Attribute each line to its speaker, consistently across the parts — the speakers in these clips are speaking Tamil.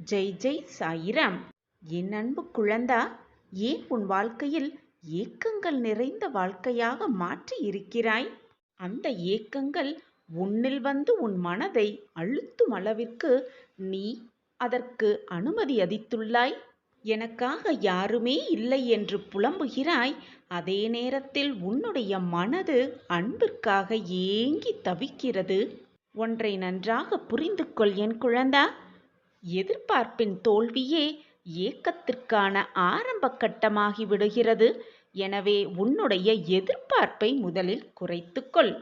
Speaker 1: ஜெய் ஜெய் சாயிராம். என் அன்பு குழந்தா, ஏன் உன் வாழ்க்கையில் ஏக்கங்கள் நிறைந்த வாழ்க்கையாக மாற்றி இருக்கிறாய்? அந்த ஏக்கங்கள் உன்னில் வந்து உன் மனதை அழுத்தும் அளவிற்கு நீ அதற்கு அனுமதி அளித்துள்ளாய். எனக்காக யாருமே இல்லை என்று புலம்புகிறாய். அதே நேரத்தில் உன்னுடைய மனது அன்பிற்காக ஏங்கி தவிக்கிறது. ஒன்றை நன்றாக புரிந்து கொள் என் குழந்தா. எதிர்பார்ப்பின் தோல்வியே ஏக்கத்திற்கான ஆரம்ப கட்டமாகி விடுகிறது. எனவே உன்னுடைய எதிர்பார்ப்பை முதலில் குறைத்துக்கொள்.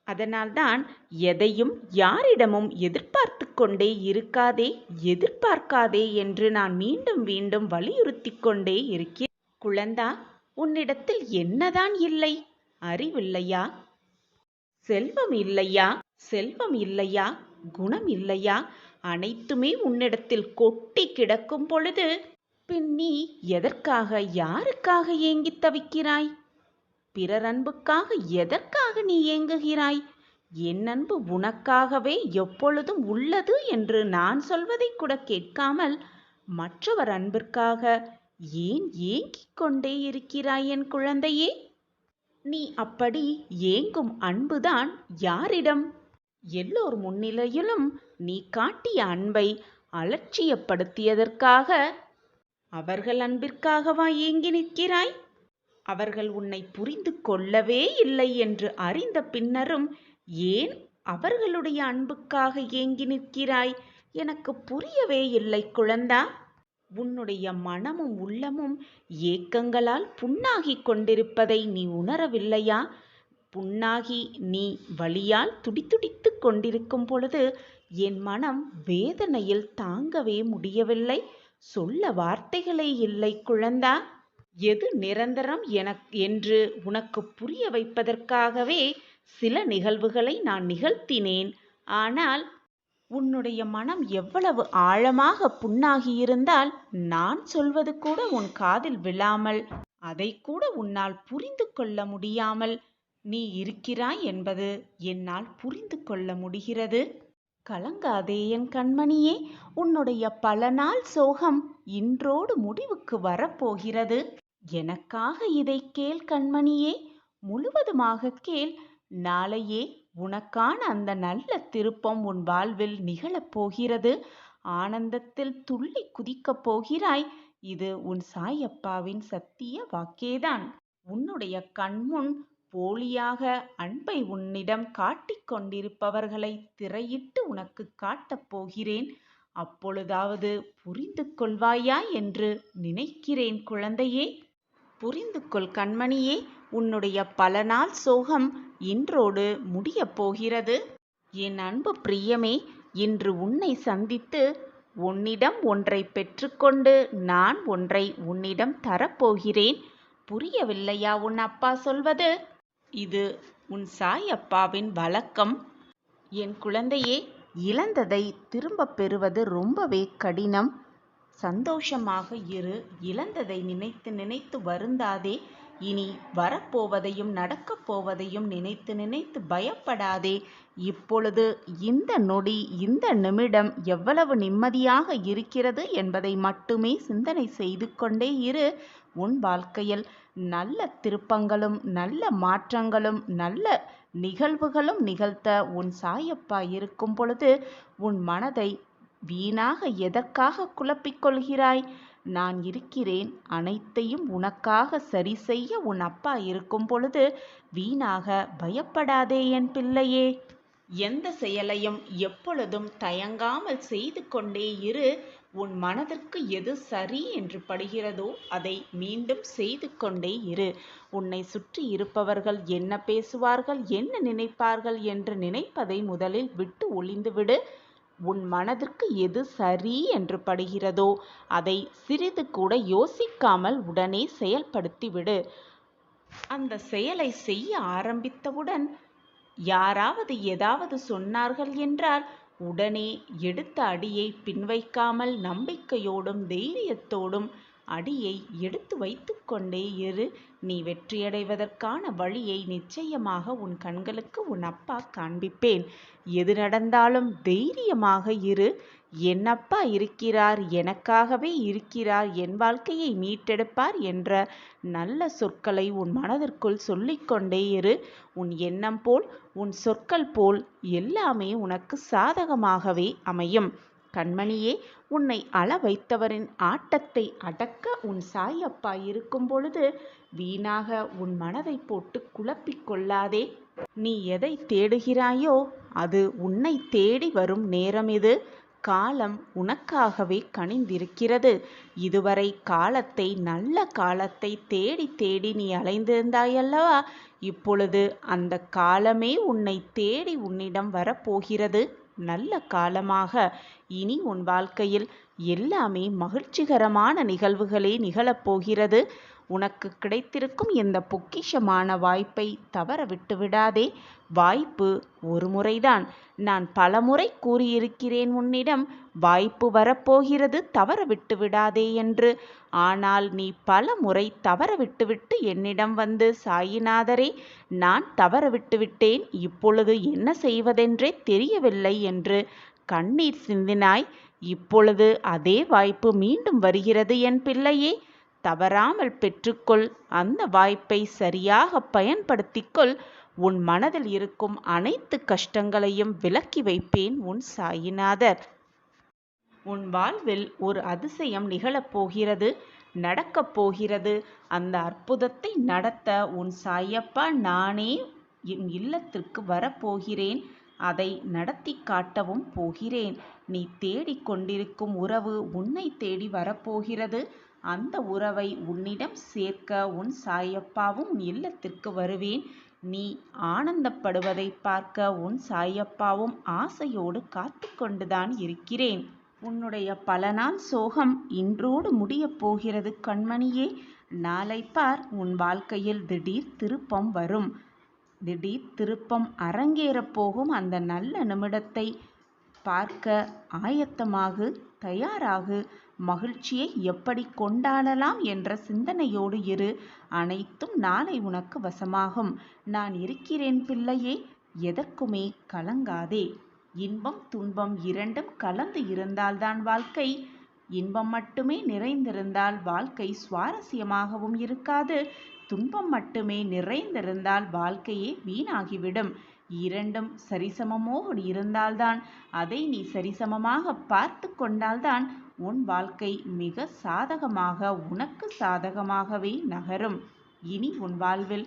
Speaker 1: அதனால்தான் எதையும் யாரிடமும் எதிர்பார்த்து கொண்டே இருக்காதே, எதிர்பார்க்காதே என்று நான் மீண்டும் மீண்டும் வலியுறுத்தி கொண்டே இருக்கிறேன். குழந்தா, உன்னிடத்தில் என்னதான் இல்லை? அறிவில்லையா? செல்வம் இல்லையா? செல்வம் இல்லையா? குணம் இல்லையா? அனைத்துமே உன்னிடத்தில் கொட்டி கிடக்கும் பொழுது பின் நீ எதற்காக, யாருக்காக ஏங்கித் தவிக்கிறாய்? பிறர் அன்புக்காக எதற்காக நீ ஏங்குகிறாய்? என் அன்பு உனக்காகவே எப்பொழுதும் உள்ளது என்று நான் சொல்வதை கூட கேட்காமல் மற்றவர் அன்பிற்காக ஏன் ஏங்கிக் கொண்டே இருக்கிறாய் என் குழந்தையே? நீ அப்படி ஏங்கும் அன்புதான் யாரிடம்? எல்லோர் முன்னிலையிலும் நீ காட்டிய அன்பை அலட்சியப்படுத்தியதற்காக அவர்கள் அன்பிற்காகவா ஏங்கி நிற்கிறாய்? அவர்கள் உன்னை புரிந்து கொள்ளவே இல்லை என்று அறிந்த பின்னரும் ஏன் அவர்களுடைய அன்புக்காக ஏங்கி நிற்கிறாய்? எனக்கு புரியவே இல்லை குழந்தா. உன்னுடைய மனமும் உள்ளமும் ஏக்கங்களால் புண்ணாகி கொண்டிருப்பதை நீ உணரவில்லையா? புண்ணாகி நீ வலியால் துடிதுடித்து கொண்டிருக்கும் பொழுது என் மனம் வேதனையில் தாங்கவே முடியவில்லை. சொல்ல வார்த்தைகளே இல்லை குழந்தா. எது நிரந்தரம் என்று உனக்கு புரிய வைப்பதற்காகவே சில நிகழ்வுகளை நான் நிகழ்த்தினேன். ஆனால் உன்னுடைய மனம் எவ்வளவு ஆழமாக புண்ணாகியிருந்தால் நான் சொல்வது கூட உன் காதில் விழாமல், அதை கூட உன்னால் புரிந்து கொள்ள முடியாமல் நீ இருக்கிறாய் என்பது என்னால் புரிந்து கொள்ள முடிகிறது. கலங்காதே என் கண்மணியே. உன்னுடைய பல நாள் சோகம் இன்றோடு முடிவுக்கு வரப்போகிறது. எனக்காக இதை கேள் கண்மணியே, முழுவதுமாக கேள். நாளையே உனக்கான அந்த நல்ல திருப்பம் உன் வாழ்வில் நிகழப்போகிறது. ஆனந்தத்தில் துள்ளி குதிக்கப் போகிறாய். இது உன் சாயப்பாவின் சத்திய வாக்கேதான். உன்னுடைய கண்முன் போலியாக அன்பை உன்னிடம் காட்டிக் கொண்டிருப்பவர்களை திரையிட்டு உனக்கு காட்டப் போகிறேன். அப்பொழுதாவது புரிந்து கொள்வாயா என்று நினைக்கிறேன் குழந்தையே. புரிந்து கொள் கண்மணியே. உன்னுடைய பல நாள் சோகம் இன்றோடு முடியப் போகிறது. என் அன்பு பிரியமே, இன்று உன்னை சந்தித்து உன்னிடம் ஒன்றை பெற்றுக்கொண்டு நான் ஒன்றை உன்னிடம் தரப்போகிறேன். புரியவில்லையா உன் அப்பா சொல்வது? இது உன் சாயப்பாவின் வழக்கம். என் குழந்தையே, இழந்ததை திரும்ப பெறுவது ரொம்பவே கடினம். சந்தோஷமாக இரு. இழந்ததை நினைத்து நினைத்து வருந்தாதே. இனி வரப்போவதையும் நடக்கப் போவதையும் நினைத்து நினைத்து பயப்படாதே. இப்பொழுது இந்த நொடி, இந்த நிமிடம் எவ்வளவு நிம்மதியாக இருக்கிறது என்பதை மட்டுமே சிந்தனை செய்து கொண்டே இரு. உன் வாழ்க்கையில் நல்ல திருப்பங்களும் நல்ல மாற்றங்களும் நல்ல நிகழ்வுகளும் நிகழ்த்த உன் சாயப்பா இருக்கும் பொழுது உன் மனதை வீணாக எதற்காக குழப்பிக்கொள்கிறாய்? நான் இருக்கிறேன். அனைத்தையும் உனக்காக சரி செய்ய உன் அப்பா இருக்கும் பொழுது வீணாக பயப்படாதே என் பிள்ளையே. எந்த செயலையும் எப்பொழுதும் தயங்காமல் செய்து கொண்டே இரு. உன் மனதிற்கு எது சரி என்று படுகிறதோ அதை மீண்டும் செய்து கொண்டே இரு. உன்னை சுற்றி இருப்பவர்கள் என்ன பேசுவார்கள், என்ன நினைப்பார்கள் என்று நினைப்பதை முதலில் விட்டு ஒளிந்துவிடு. உன் மனதிற்கு எது சரி என்று படுகிறதோ அதை சிறிது கூட யோசிக்காமல் உடனே செயல்படுத்திவிடு. அந்த செயலை செய்ய ஆரம்பித்தவுடன் யாராவது ஏதாவது சொன்னார்கள் என்றால் உடனே எடுத்த அடியை பின்வைக்காமல் நம்பிக்கையோடும் தைரியத்தோடும் அடியை எடுத்து வைத்து கொண்டே இரு. நீ வெற்றியடைவதற்கான வழியை நிச்சயமாக உன் கண்களுக்கு உன் அப்பா காண்பிப்பேன். எது நடந்தாலும் தைரியமாக இரு. என் அப்பா இருக்கிறார், எனக்காகவே இருக்கிறார், என் வாழ்க்கையை மீட்டெடுப்பார் என்ற நல்ல சொற்களை உன் மனதிற்குள் சொல்லிக்கொண்டே இரு. உன் எண்ணம் போல், உன் சொற்கள் போல் எல்லாமே உனக்கு சாதகமாகவே அமையும். கண்மணியே, உன்னை அள வைத்தவரின் ஆட்டத்தை அடக்க உன் சாயப்பா இருக்கும் பொழுது வீணாக உன் மனதை போட்டு குழப்பிக் கொள்ளாதே. நீ எதை தேடுகிறாயோ அது உன்னை தேடி வரும் நேரம் இது. காலம் உனக்காகவே கனிந்திருக்கிறது. இதுவரை காலத்தை, நல்ல காலத்தை தேடி தேடி நீ அலைந்திருந்தாயல்லவா? இப்பொழுது அந்த காலமே உன்னை தேடி உன்னிடம் வரப்போகிறது. நல்ல காலமாக. இனி உன் வாழ்க்கையில் எல்லாமே மகிழ்ச்சிகரமான நிகழ்வுகளே நிகழப்போகிறது. உனக்கு கிடைத்திருக்கும் இந்த பொக்கிஷமான வாய்ப்பை தவற விட்டுவிடாதே. வாய்ப்பு ஒரு முறைதான். நான் பலமுறை கூறியிருக்கிறேன் உன்னிடம், வாய்ப்பு வரப்போகிறது, தவற விட்டுவிடாதே என்று. ஆனால் நீ பல முறை தவற விட்டுவிட்டு என்னிடம் வந்து, சாயிநாதரே, நான் தவற விட்டுவிட்டேன், இப்பொழுது என்ன செய்வதென்றே தெரியவில்லை என்று கண்ணீர் சிந்தினாய். இப்பொழுது அதே வாய்ப்பு மீண்டும் வருகிறது என் பிள்ளையே. தவறாமல் பெற்றுக்கொள். அந்த வாய்ப்பை சரியாக பயன்படுத்திக்கொள். உன் மனதில் இருக்கும் அனைத்து கஷ்டங்களையும் விலக்கி வைப்பேன் உன் சாயிநாதர். உன் வாழ்வில் ஒரு அதிசயம் நிகழப்போகிறது, நடக்கப் போகிறது. அந்த அற்புதத்தை நடத்த உன் சாயப்பா நானே என் இல்லத்திற்கு வரப்போகிறேன். அதை நடத்தி காட்டவும் போகிறேன். நீ தேடிக்கொண்டிருக்கும் உறவு உன்னை தேடி வரப்போகிறது. அந்த உறவை உன்னிடம் சேர்க்க உன் சாயப்பாவும் உன் இல்லத்திற்கு வருவேன். நீ ஆனந்தப்படுவதை பார்க்க உன் சாயப்பாவும் ஆசையோடு காத்து கொண்டுதான் இருக்கிறேன். உன்னுடைய பல நாள் சோகம் இன்றோடு முடியப் போகிறது கண்மணியே. நாளை பார், உன் வாழ்க்கையில் திடீர் திருப்பம் வரும். திடீர் திருப்பம் அரங்கேறப் போகும். அந்த நல்ல நிமிடத்தை பார்க்க ஆயத்தமாகு, தயாராகு. மகிழ்ச்சியை எப்படி கொண்டாடலாம் என்ற சிந்தனையோடு இரு. அனைத்தும் நாளை உனக்கு வசமாகும். நான் இருக்கிறேன் பிள்ளையே. எதற்குமே கலங்காதே. இன்பம் துன்பம் இரண்டும் கலந்து இருந்தால்தான் வாழ்க்கை. இன்பம் மட்டுமே நிறைந்திருந்தால் வாழ்க்கை சுவாரஸ்யமாகவும் இருக்காது. துன்பம் மட்டுமே நிறைந்திருந்தால் வாழ்க்கையே வீணாகிவிடும். இரண்டும் சரிசமமோடு இருந்தால்தான், அதை நீ சரிசமமாக பார்த்து கொண்டால்தான் உன் வாழ்க்கை மிக சாதகமாக, உனக்கு சாதகமாகவே நகரும். இனி உன் வாழ்வில்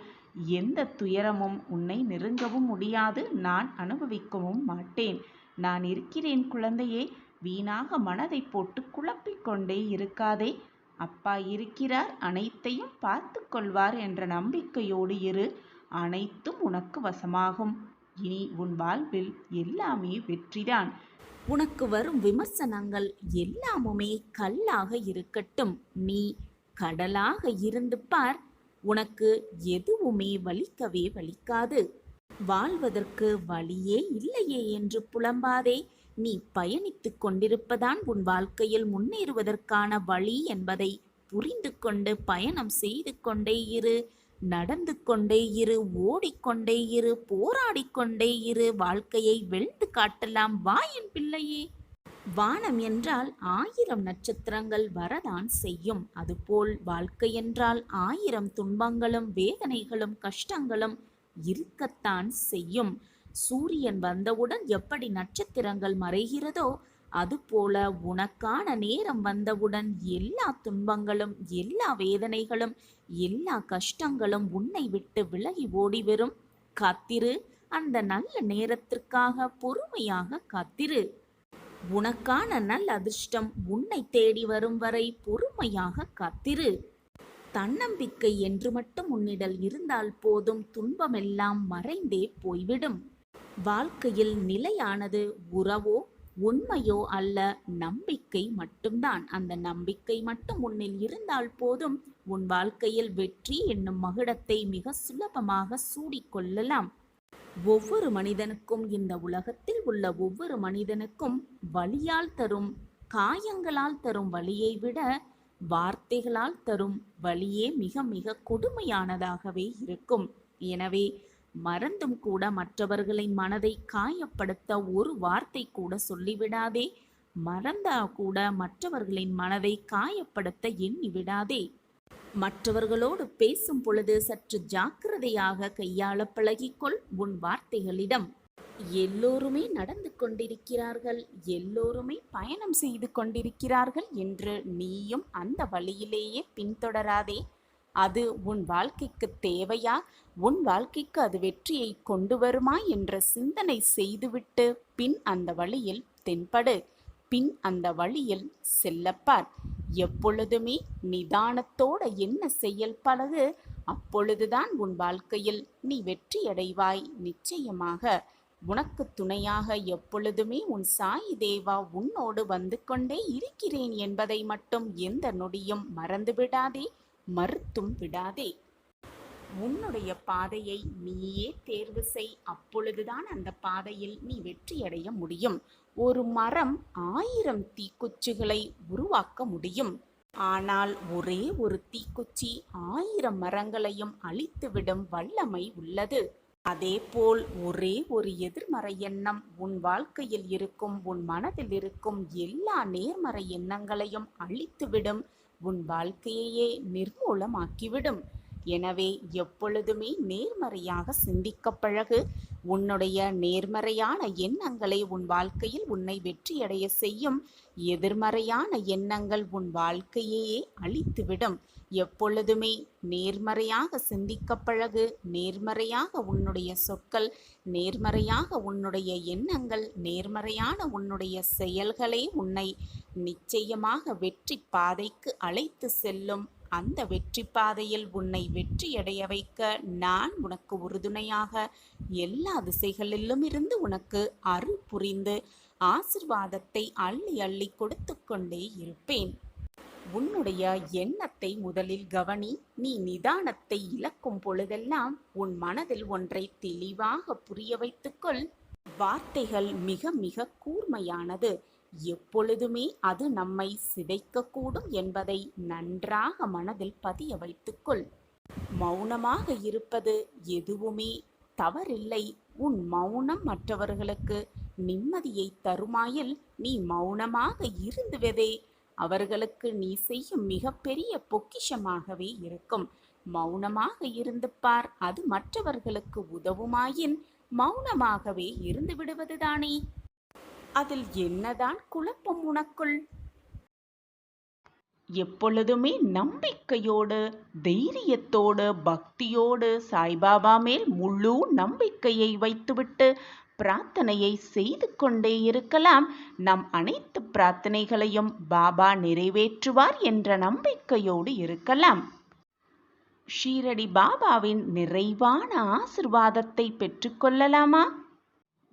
Speaker 1: எந்த துயரமும் உன்னை நெருங்கவும் முடியாது. நான் அனுபவிக்கவும் மாட்டேன். நான் இருக்கிறேன் குழந்தையே. வீணாக மனதை போட்டு குழப்பிக்கொண்டே இருக்காதே. அப்பா இருக்கிறார், அனைத்தையும் பார்த்து கொள்வார் என்ற நம்பிக்கையோடு இரு. அனைத்தும் உனக்கு வசமாகும். இனி உன் வாழ்வில் எல்லாமே வெற்றிதான்.
Speaker 2: உனக்கு வரும் விமர்சனங்கள் எல்லாமுமே கல்லாக இருக்கட்டும். நீ கடலாக இருந்து பார். உனக்கு எதுவுமே வலிக்கவே வலிக்காது. வாழ்வதற்கு வழியே இல்லையே என்று புலம்பாதே. நீ பயணித்து கொண்டிருப்பதான் உன் வாழ்க்கையில் முன்னேறுவதற்கான வழி என்பதை புரிந்து கொண்டு பயணம் செய்து கொண்டே இரு. நடந்து கொண்டே இரு, ஓடிக்கொண்டே இரு, போராடிக்கொண்டே இரு. வாழ்க்கையை வெல்ந்து காட்டலாம். வா என் பிள்ளையே. வானம் என்றால் 1000 நட்சத்திரங்கள் வரதான் செய்யும். அதுபோல் வாழ்க்கை என்றால் 1000 துன்பங்களும் வேதனைகளும் கஷ்டங்களும் இருக்கத்தான் செய்யும். சூரியன் வந்தவுடன் எப்படி நட்சத்திரங்கள் மறைகிறதோ அதுபோல உனக்கான நேரம் வந்தவுடன் எல்லா துன்பங்களும், எல்லா வேதனைகளும், எல்லா கஷ்டங்களும் உன்னை விட்டு விலகி ஓடிவரும். காத்திரு. அந்த நல்ல நேரத்திற்காக பொறுமையாக காத்திரு. உனக்கான நல்ல அதிர்ஷ்டம் உன்னை தேடி வரும் வரை பொறுமையாக காத்திரு. தன்னம்பிக்கை என்று மட்டும் உன்னிடல் இருந்தால் போதும். துன்பமெல்லாம் மறைந்தே போய்விடும். வாழ்க்கையில் நிலையானது உறவோ உண்மையோ அல்ல, நம்பிக்கை மட்டும்தான். அந்த நம்பிக்கை மட்டும் உன்னில் இருந்தால் போதும். உன் வாழ்க்கையில் வெற்றி என்னும் மகுடத்தை மிக சுலபமாக சூடிக்கொள்ளலாம். ஒவ்வொரு மனிதனுக்கும், இந்த உலகத்தில் உள்ள ஒவ்வொரு மனிதனுக்கும் வலியால் தரும், காயங்களால் தரும் வலியை விட வார்த்தைகளால் தரும் வலியே மிக மிக கொடுமையானதாகவே இருக்கும். எனவே மறந்தும் கூட மற்றவர்களின் மனதை காயப்படுத்த ஒரு வார்த்தை கூட சொல்லிவிடாதே. மறந்தா கூட மற்றவர்களின் மனதை காயப்படுத்த எண்ணி விடாதே. மற்றவர்களோடு பேசும் பொழுது சற்று ஜாக்கிரதையாக கையாள பழகிக்கொள் உன் வார்த்தைகளிடம். எல்லோருமே நடந்து கொண்டிருக்கிறார்கள், எல்லோருமே பயணம் செய்து கொண்டிருக்கிறார்கள் என்று நீயும் அந்த வழியிலேயே பின்தொடராதே. அது உன் வாழ்க்கைக்கு தேவையா? உன் வாழ்க்கைக்கு அது வெற்றியை கொண்டு வருமா என்ற சிந்தனை செய்துவிட்டு பின் அந்த வழியில் தென்படு. பின் அந்த வழியில் செல்லப்பார். எப்பொழுதுமே நிதானத்தோட என்ன செயல் பழகு. அப்பொழுதுதான் உன் வாழ்க்கையில் நீ வெற்றியடைவாய். நிச்சயமாக உனக்கு துணையாக எப்பொழுதுமே உன் சாயி தேவா உன்னோடு வந்து கொண்டே இருக்கிறேன் என்பதை மட்டும் எந்த நொடியும் மறந்துவிடாதே, மறுத்தும் விடாதே. உன்னுடைய பாதையை நீயே தேர்வு செய். அப்பொழுதுதான் அந்த பாதையில் நீ வெற்றியடைய முடியும். ஒரு மரம் 1000 தீக்குச்சிகளை உருவாக்க முடியும். ஆனால் ஒரே ஒரு தீக்குச்சி 1000 மரங்களையும் அழித்துவிடும் வல்லமை உள்ளது. அதேபோல் ஒரே ஒரு எதிர்மறை எண்ணம் உன் வாழ்க்கையில் இருக்கும், உன் மனதில் இருக்கும் எல்லா நேர்மறை எண்ணங்களையும் அழித்துவிடும், உன் வாழ்க்கையையே நிர்மூலமாக்கிவிடும். எனவே எப்பொழுதுமே நேர்மறையாக சிந்திக்க பழகு. உன்னுடைய நேர்மறையான எண்ணங்களை உன் வாழ்க்கையில் உன்னை வெற்றியடைய செய்யும். எதிர்மறையான எண்ணங்கள் உன் வாழ்க்கையையே அழித்துவிடும். எப்பொழுதுமே நேர்மறையாக சிந்திக்க பழகு. நேர்மறையாக உன்னுடைய சொற்கள், நேர்மறையாக உன்னுடைய எண்ணங்கள், நேர்மறையான உன்னுடைய செயல்களே உன்னை நிச்சயமாக வெற்றி பாதைக்கு அழைத்து செல்லும். அந்த வெற்றி பாதையில் உன்னை வெற்றியடைய வைக்க நான் உனக்கு உறுதுணையாக எல்லா திசைகளிலும் இருந்து உனக்கு அருள் புரிந்து ஆசிர்வாதத்தை அள்ளி அள்ளி கொடுத்து கொண்டே இருப்பேன். உன்னுடைய எண்ணத்தை முதலில் கவனி. நீ நிதானத்தை இழக்கும் பொழுதெல்லாம் உன் மனதில் ஒன்றை தெளிவாக புரிய வைத்துக்கொள். வார்த்தைகள் மிக மிக கூர்மையானது. எப்பொழுதுமே அது நம்மை சிதைக்கக்கூடும் என்பதை நன்றாக மனதில் பதிய வைத்துக்கொள். மௌனமாக இருப்பது எதுவுமே தவறில்லை. உன் மௌனம் மற்றவர்களுக்கு நிம்மதியை தருமாயில் நீ மௌனமாக இருந்துவதே அவர்களுக்கு நீ செய்யும் மிகப்பெரிய பொக்கிஷமாகவே இருக்கும். மௌனமாக இருந்து பார். அது மற்றவர்களுக்கு உதவுமாயின் மௌனமாகவே இருந்து விடுவதுதானே. அதில் என்னதான் குழப்பம் உனக்குள்?
Speaker 1: எப்பொழுதுமே நம்பிக்கையோடு, தைரியத்தோடு, பக்தியோடு சாய்பாபா மேல் முழு நம்பிக்கையை வைத்துவிட்டு பிரார்த்தனையை செய்து கொண்டே இருக்கலாம். நம் அனைத்து பிரார்த்தனைகளையும் பாபா நிறைவேற்றுவார் என்ற நம்பிக்கையோடு இருக்கலாம். ஷீரடி பாபாவின் நிறைவான ஆசிர்வாதத்தை பெற்றுக்கொள்ளலாமா?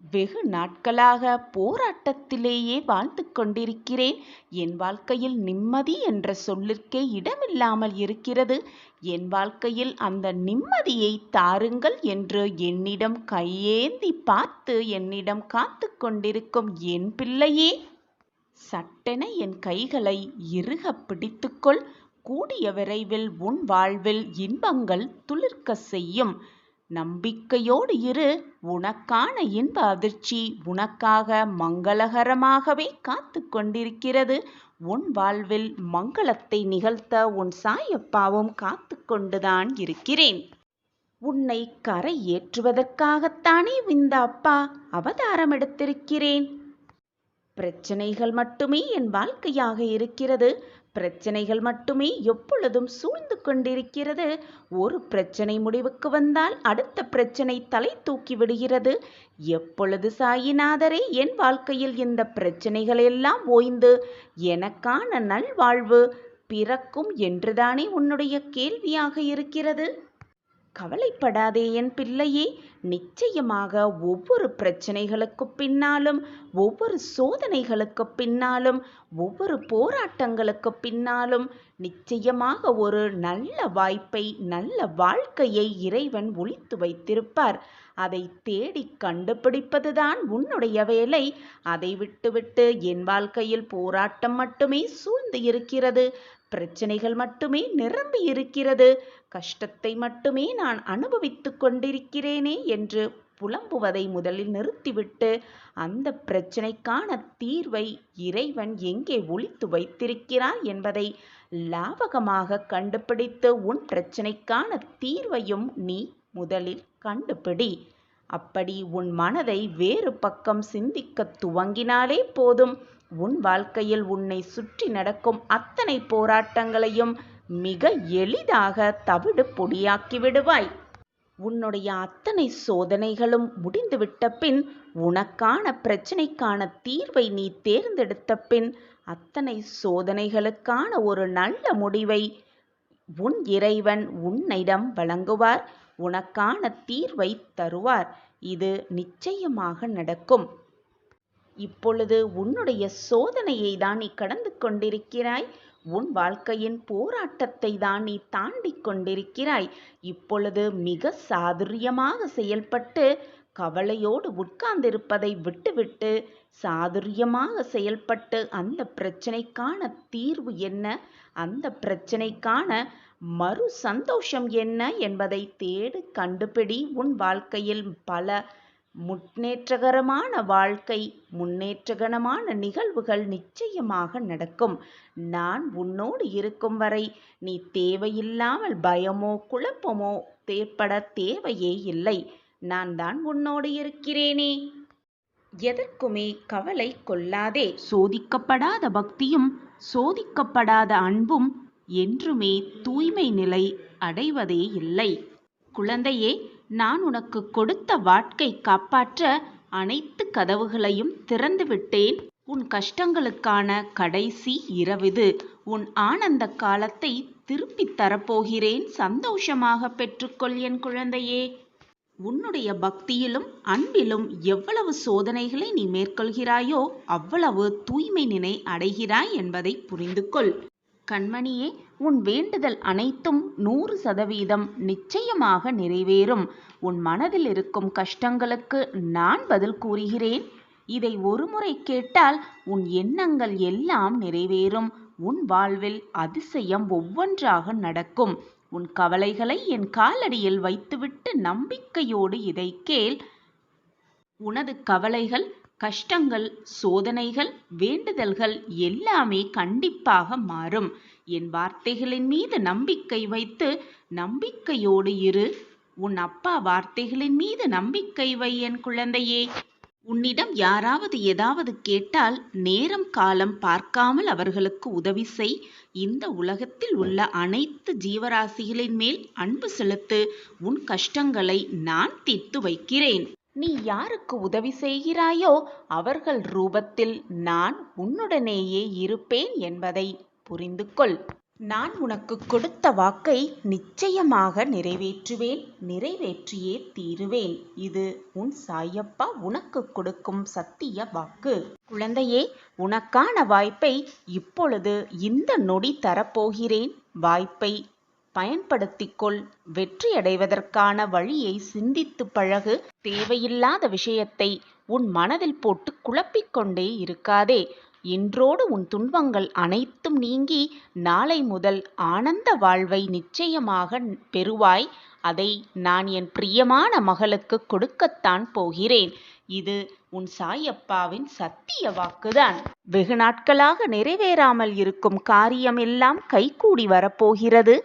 Speaker 1: வெகு நாட்களாக போராட்டத்திலேயே வாழ்ந்து கொண்டிருக்கிறேன். என் வாழ்க்கையில் நிம்மதி என்ற சொல்லிற்கே இடமில்லாமல் இருக்கிறது. என் வாழ்க்கையில் அந்த நிம்மதியை தாருங்கள் என்று என்னிடம் கையேந்தி பார்த்து என்னிடம் காத்து கொண்டிருக்கும் என் பிள்ளையே, சட்டென என் கைகளை இறுக பிடித்துக்கொள். கூடிய விரைவில் உன் வாழ்வில் இன்பங்கள் துளிர்க்க செய்யும். நம்பிக்கையோடு இரு. உனக்கான இன்ப அதிர்ச்சி உனக்காக மங்களகரமாகவே காத்து கொண்டிருக்கிறது. உன் வாழ்வில் மங்களத்தை நிகழ்த்த உன் சாயப்பாவும் காத்து கொண்டுதான் இருக்கிறேன். உன்னை கரை ஏற்றுவதற்காகத்தானே இந்த அப்பா அவதாரம் எடுத்திருக்கிறேன். பிரச்சனைகள் மட்டுமே என் வாழ்க்கையாக இருக்கிறது. பிரச்சனைகள் மட்டுமே எப்பொழுதும் சூழ்ந்து கொண்டிருக்கிறது. ஒரு பிரச்சனை முடிவுக்கு வந்தால் அடுத்த பிரச்சனை தலை தூக்கி விடுகிறது. எப்பொழுது சாயிநாதரே என் வாழ்க்கையில் இந்த பிரச்சனைகள் எல்லாம் ஓய்ந்து எனக்கான நல்வாழ்வு பிறக்கும் என்றுதானே உன்னுடைய கேள்வியாக இருக்கிறது. கவலைப்படாதே என் பிள்ளையே. நிச்சயமாக ஒவ்வொரு பிரச்சனைகளுக்கு பின்னாலும், ஒவ்வொரு சோதனைகளுக்கு பின்னாலும், ஒவ்வொரு போராட்டங்களுக்கு பின்னாலும் நிச்சயமாக ஒரு நல்ல வாய்ப்பை, நல்ல வாழ்க்கையை இறைவன் ஒளித்து வைத்திருப்பார். அதை தேடி கண்டுபிடிப்பதுதான் உன்னுடைய வேலை. அதை விட்டுவிட்டு என் வாழ்க்கையில் போராட்டம் மட்டுமே சூழ்ந்து இருக்கிறது, பிரச்சனைகள் மட்டுமே நிரம்பி இருக்கிறது, கஷ்டத்தை மட்டுமே நான் அனுபவித்து கொண்டிருக்கிறேனே என்று புலம்புவதை முதலில் நிறுத்திவிட்டு அந்த பிரச்சனைக்கான தீர்வை இறைவன் எங்கே ஒளித்து வைத்திருக்கிறார் என்பதை லாவகமாக கண்டுபிடித்து உன் பிரச்சனைக்கான தீர்வையும் நீ முதலில் கண்டுபிடி. அப்படி உன் மனதை வேறு பக்கம் சிந்திக்க துவங்கினாலே போதும், உன் வாழ்க்கையில் உன்னை சுற்றி நடக்கும் அத்தனை போராட்டங்களையும் மிக எளிதாக தவிடு பொடியாக்கி விடுவாய். உன்னுடைய அத்தனை சோதனைகளும் முடிந்துவிட்ட பின், உனக்கான பிரச்சனைக்கான தீர்வை நீ தேர்ந்தெடுத்த பின், அத்தனை சோதனைகளுக்கான ஒரு நல்ல முடிவை உன் இறைவன் உன்னிடம் வழங்குவார். உனக்கான தீர்வை தருவார். இது நிச்சயமாக நடக்கும். இப்பொழுது உன்னுடைய சோதனையை தான் நீ கடந்து கொண்டிருக்கிறாய். உன் வாழ்க்கையின் போராட்டத்தை தான் நீ தாண்டி கொண்டிருக்கிறாய். இப்பொழுது மிக சாதுரியமாக செயல்பட்டு கவலையோடு உட்கார்ந்திருப்பதை விட்டுவிட்டு சாதுரியமாக செயல்பட்டு அந்த பிரச்சனைக்கான தீர்வு என்ன, அந்த பிரச்சனைக்கான மறு சந்தோஷம் என்ன என்பதை தேடு, கண்டுபிடி. உன் வாழ்க்கையில் பல முன்னேற்றகரமான வாழ்க்கை, முன்னேற்றகரமான நிகழ்வுகள் நிச்சயமாக நடக்கும். நான் உன்னோடு இருக்கும் வரை நீ தேவையில்லாமல் பயமோ குழப்பமோ ஏற்பட தேவையே இல்லை. நான் தான் உன்னோடு இருக்கிறேனே. எதற்குமே கவலை கொள்ளாதே. சோதிக்கப்படாத பக்தியும் சோதிக்கப்படாத அன்பும் என்றுமே தூய்மை நிலை அடைவதே இல்லை. குழந்தையே, நான் உனக்கு கொடுத்த வாக்கை காப்பாற்ற அனைத்து கதவுகளையும் திறந்து விட்டேன். உன் கஷ்டங்களுக்கான கடைசி இரவிது. உன் ஆனந்த காலத்தை திருப்பித் தரப்போகிறேன். சந்தோஷமாக பெற்றுக்கொள் என் குழந்தையே. உன்னுடைய பக்தியிலும் அன்பிலும் எவ்வளவு சோதனைகளை நீ மேற்கொள்கிறாயோ அவ்வளவு தூய்மை நிலை அடைகிறாய் என்பதை புரிந்து கொள். கண்மணியே, உன் வேண்டுதல் அனைத்தும் 100% நிச்சயமாக நிறைவேறும். உன் மனதில் இருக்கும் கஷ்டங்களுக்கு நான் பதில் கூறுகிறேன். இதை ஒருமுறை கேட்டால் உன் எண்ணங்கள் எல்லாம் நிறைவேறும். உன் வாழ்வில் அதிசயம் ஒவ்வொன்றாக நடக்கும். உன் கவலைகளை என் காலடியில் வைத்துவிட்டு நம்பிக்கையோடு இதை கேள். உனது கவலைகள், கஷ்டங்கள், சோதனைகள், வேண்டுதல்கள் எல்லாமே கண்டிப்பாக மாறும். என் வார்த்தைகளின் மீது நம்பிக்கை வைத்து நம்பிக்கையோடு இரு. உன் அப்பா வார்த்தைகளின் மீது நம்பிக்கை வை என் குழந்தையே. உன்னிடம் யாராவது ஏதாவது கேட்டால் நேரம் காலம் பார்க்காமல் அவர்களுக்கு உதவி செய். இந்த உலகத்தில் உள்ள அனைத்து ஜீவராசிகளின் மேல் அன்பு செலுத்து. உன் கஷ்டங்களை நான் தீர்த்து வைக்கிறேன். நீ யாருக்கு உதவி செய்கிறாயோ அவர்கள் ரூபத்தில் நான் உன்னுடனேயே இருப்பேன் என்பதை புரிந்து கொள். நான் உனக்கு கொடுத்த வாக்கை நிச்சயமாக நிறைவேற்றுவேன், நிறைவேற்றியே தீருவேன். இது உன் சாயப்பா உனக்கு கொடுக்கும் சத்திய வாக்கு. குழந்தையே, உனக்கான வாய்ப்பை இப்பொழுது இந்த நொடி தரப்போகிறேன். வாய்ப்பை பயன்படுத்திக்கொள். வெற்றியடைவதற்கான வழியை சிந்தித்து பழகு. தேவையில்லாத விஷயத்தை உன் மனதில் போட்டு குழப்பிக்கொண்டே இருக்காதே. இன்றோடு உன் துன்பங்கள் அனைத்தும் நீங்கி நாளை முதல் ஆனந்த வாழ்வை நிச்சயமாக பெறுவாய். அதை நான் என் பிரியமான மகளுக்கு கொடுக்கத்தான் போகிறேன். இது உன் சாயப்பாவின் சத்திய வாக்குதான். வெகு நாட்களாக நிறைவேறாமல் இருக்கும் காரியம் எல்லாம் கைகூடி வரப்போகிறது.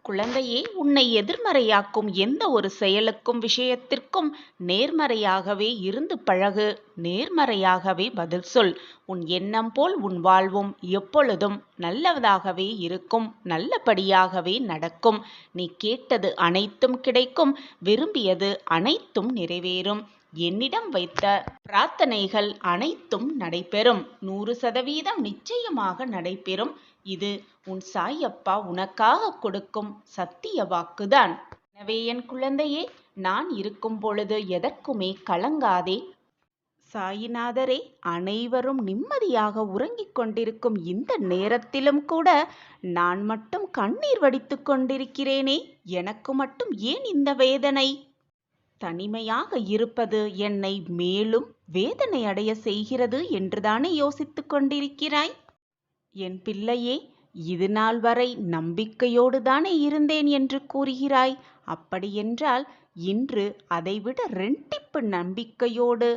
Speaker 1: குழந்தையே, உன்னை எதிர்மறையாக்கும் எந்த ஒரு செயலுக்கும் விஷயத்திற்கும் நேர்மறையாகவே இருந்து பழகு. நேர்மறையாகவே பதில் சொல். உன் எண்ணம் போல் உன் வாழ்வும் எப்பொழுதும் நல்லதாகவே இருக்கும், நல்லபடியாகவே நடக்கும். நீ கேட்டது அனைத்தும் கிடைக்கும், விரும்பியது அனைத்தும் நிறைவேறும். என்னிடம் வைத்த பிரார்த்தனைகள் அனைத்தும் நடைபெறும். 100% நிச்சயமாக நடைபெறும். இது உன் சாயப்பா உனக்காக கொடுக்கும் சத்திய வாக்குதான். எனவே என் குழந்தையே, நான் இருக்கும் பொழுது எதற்குமே கலங்காதே. சாயிநாதரே, அனைவரும் நிம்மதியாக உறங்கிக் கொண்டிருக்கும் இந்த நேரத்திலும் கூட நான் மட்டும் கண்ணீர் வடித்து கொண்டிருக்கிறேனே, எனக்கு மட்டும் ஏன் இந்த வேதனை? தனிமையாக இருப்பது என்னை மேலும் வேதனை அடைய செய்கிறது என்றுதானே யோசித்துக் கொண்டிருக்கிறாய்? என் பிள்ளையே, இது நாள் வரை நம்பிக்கையோடு தானே இருந்தேன் என்று கூறுகிறாய். அப்படியென்றால் இன்று அதைவிட ரெட்டிப்பு நம்பிக்கையோடு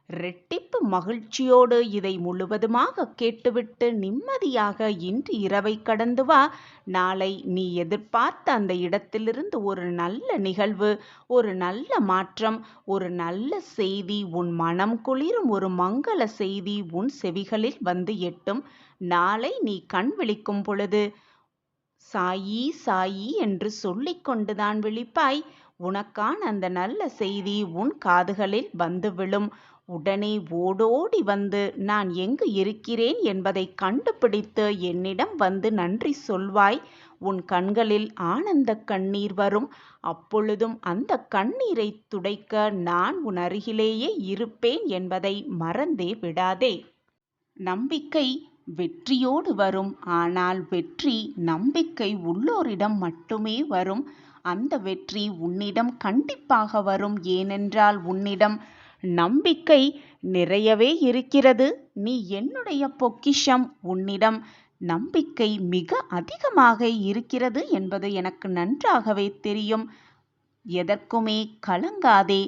Speaker 1: ரெட்டிப்பு மகிழ்ச்சியோடு இதை முழுவதுமாக கேட்டுவிட்டு நிம்மதியாக இன்று இரவை கடந்து வா. நாளை நீ எதிர்பார்த்த அந்த இடத்திலிருந்து ஒரு நல்ல நிகழ்வு, ஒரு நல்ல மாற்றம், ஒரு நல்ல செய்தி, உன் மனம் குளிரும் ஒரு மங்கள செய்தி உன் செவிகளில் வந்து எட்டும். நாளை நீ கண் விழிக்கும் பொழுது சாயி சாயி என்று சொல்லிக் கொண்டுதான் விழிப்பாய். உனக்கான அந்த நல்ல செய்தி உன் காதுகளில் வந்து விழும். உடனே ஓடோடி வந்து நான் எங்கு இருக்கிறேன் என்பதை கண்டுபிடித்து என்னிடம் வந்து நன்றி சொல்வாய். உன் கண்களில் ஆனந்த கண்ணீர் வரும். அப்பொழுதும் அந்த கண்ணீரை துடைக்க நான் உன் அருகிலேயே இருப்பேன் என்பதை மறந்தே விடாதே. நம்பிக்கை வெற்றியோடு வரும். ஆனால் வெற்றி நம்பிக்கை உள்ளோரிடம் மட்டுமே வரும். அந்த வெற்றி உன்னிடம் கண்டிப்பாக வரும். ஏனென்றால் உன்னிடம் நம்பிக்கை நிறையவே இருக்கிறது. நீ என்னுடைய பொக்கிஷம். உன்னிடம் நம்பிக்கை மிக அதிகமாக இருக்கிறது என்பது எனக்கு நன்றாகவே தெரியும். எதற்குமே கலங்காதே.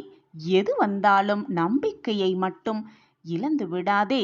Speaker 1: எது வந்தாலும் நம்பிக்கையை மட்டும் இழந்து விடாதே.